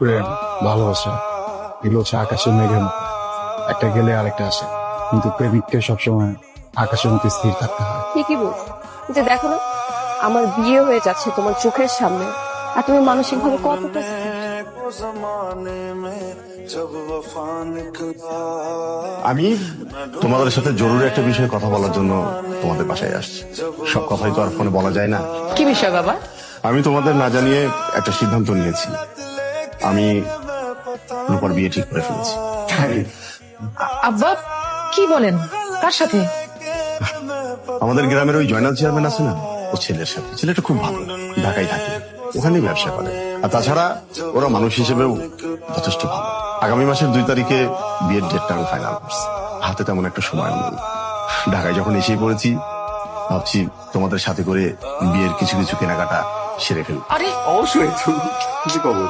প্রেম, ভালোবাসা এগুলো হচ্ছে আকাশের মেঘের মতো, একটা গেলে আরেকটা আসে। কিন্তু প্রেমিককে সবসময় আকাশের মতো স্থির থাকতে হয়। ঠিকই বলছো, যে দেখো না, আমার বিয়ে হয়ে যাচ্ছে তোমার চোখের সামনে, আর তুমি মানসিক ভাবে কতটা স্থির। আমি তোমাদের সাথে জরুরি একটা বিষয়ে কথা বলার জন্য তোমাদের বাসায় আসছি। সব কথাই তো আর ফোনে বলা যায় না। কি বিষয় বাবা? আমি তোমাদের না জানিয়ে একটা সিদ্ধান্ত নিয়েছি। আমি রূপার বিয়ে ঠিক করে ফেলেছি। আব্বা কি বলেন? কার সাথে? আমাদের গ্রামের ওই জয়নাল চেয়ারম্যান আছে না, ও ছেলের সাথে। ছেলেটা খুব ভালো, ঢাকায় থাকে, ওখানেই ব্যবসা করে। আর তাছাড়া ওরা মানুষ হিসেবেও যথেষ্ট ভালো। আগামী মাসের 2 তারিখে বিয়ের ডেটটা আমি ফাইনাল করছি। হাতে তেমন একটা সময় নেই। ঢাকায় যখন এসেই পড়েছি, ভাবছি তোমাদের সাথে করে বিয়ের কিছু কিছু কেনাকাটা সেরে ফেলব। আরে অবশ্যই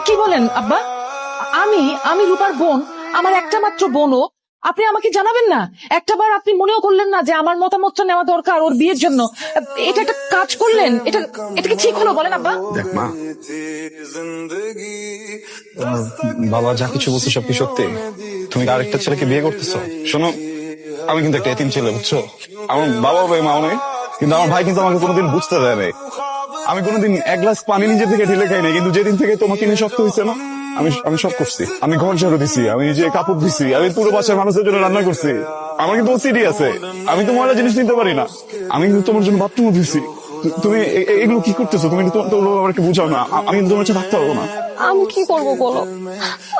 কি বলেন আব্বা? আমি আমি রূপার বোন, আমার একটা মাত্র বোনও আপনি আমাকে জানাবেন না? একটাবার আপনি মনেও করলেন না যে আমার মতামতটা নেওয়া দরকার ওর বিয়ের জন্য? এটা একটা কাজ করলেন, এটা কি ঠিক হলো বলেন আব্বা? দেখ মা, তোমার বাবা যা কিছু বলছে সব কি সত্যি? তুমি কি আরেকটা ছেলেকে বিয়ে করতেছো? শোনো, আমি কিন্তু একটা এতিম ছেলে, বুঝছো? আমার বাবা ভাই মাও নেই, কিন্তু আমার ভাই কিন্তু আমাকে কোনোদিন বুঝতে দেয় নাই। আমি কোনোদিন এক গ্লাস পানি নিজে থেকে ঢেলে খাই নাই, কিন্তু যেদিন থেকে তোমাকে নিয়ে শক্ত হয়েছে না, আমি সব করছি। আমি ঘর ঝাড়ু দিছি, আমি নিজে কাপড় দিছি, আমি পুরো বাসার মানুষের জন্য রান্না করছি। আমার কিন্তু ওসিডি আছে, আমি তো ময়লা জিনিস নিতে পারি না। আমি কিন্তু তোমার জন্য বাথরুমও দিছি। তুমি এগুলো কি করতেছো? তুমি আমাকে বুঝাও না, আমি কিন্তু তোমার সাথে থাকতে পারবো না। আমি কি করব বলো,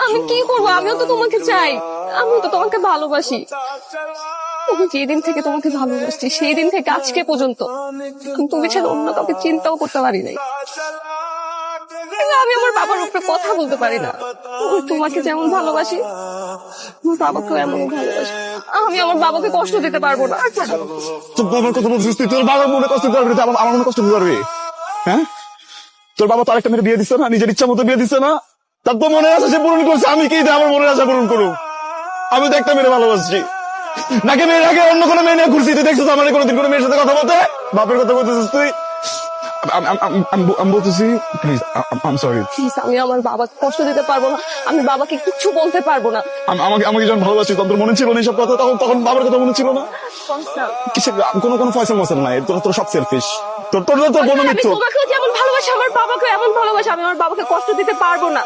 আমি কি করব? আমিও তো তোমাকে চাই, আমিও তো তোমাকে ভালোবাসি। আমি যেদিন থেকে তোমাকে ভালোবাসছি সেই দিন থেকে আজকে পর্যন্ত তুমি ছাড়া অন্য কাউকে চিন্তাও করতে পারি নাই। কিন্তু আমি আমার বাবার উপরে কথা বলতে পারি না। আমি তোমাকে যেমন ভালোবাসি আমার বাবাকেও এমন ভালোবাসি। আমি আমার বাবাকে কষ্ট দিতে পারবো না। তোর বাবার কথা বলছিস তুই? তোর বাবার মনে কষ্ট দিতে পারবি না, আমার মনে কষ্ট দিতে পারবি? হ্যাঁ, তোর বাবা তো আরেকটা মেয়ে বিয়ে দিচ্ছে না, নিজের ইচ্ছা মতো বিয়ে দিচ্ছে না। তার তো মনে আছে সে পূরণ করছে, আমি কি আমার মনের আশা পূরণ করুক? আমি তো একটা মেয়ে ভালোবাসছি, নাকি মেয়ের আগে অন্য কোনো মেয়ে নিয়ে ঘুরছি? তুই দেখছিস আমার কোনোদিন কোনো মেয়ের সাথে কথা বলতে? বাপের কথা বলতেছিস তুই? আমি বলতেছি প্লিজ, আম সরি। প্লিজ, আমি আমার বাবাকে কষ্ট দিতে পারবো না, আমি বাবাকে কিচ্ছু বলতে পারবো না। আমাকে যখন ভালোবাসি তখন তোর মনে ছিল না এইসব কথা? তখন বাবার কথা মনে ছিল না? কিসের কোনো ফয়সাল মশাল নাই, তোর সব সেলফিশ। তোর কোনো আমি মিথ্যু। তোমাকেও যেমন ভালোবাসি আমার বাবাকে এমন ভালোবাসি। আমি আমার বাবাকে কষ্ট দিতে পারবো না,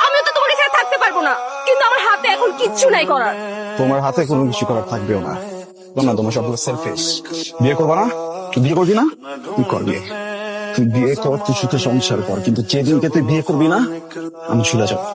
আমিও তো তোমার সাথে থাকতে পারবো না, কিন্তু আমার হাতে এখন কিচ্ছু নাই করার। তোমার হাতে কোনো কিছু করার থাকবেও না। তোমার সবগুলো সেলফিশ। বিয়ে করবা না? তুই বিয়ে করবি না? তুই কর বিয়ে, তুই বিয়ে কর, তুই সুখে সংসার কর, কিন্তু যেদিনকে তুই বিয়ে করবি না, আমি চলে যাবো।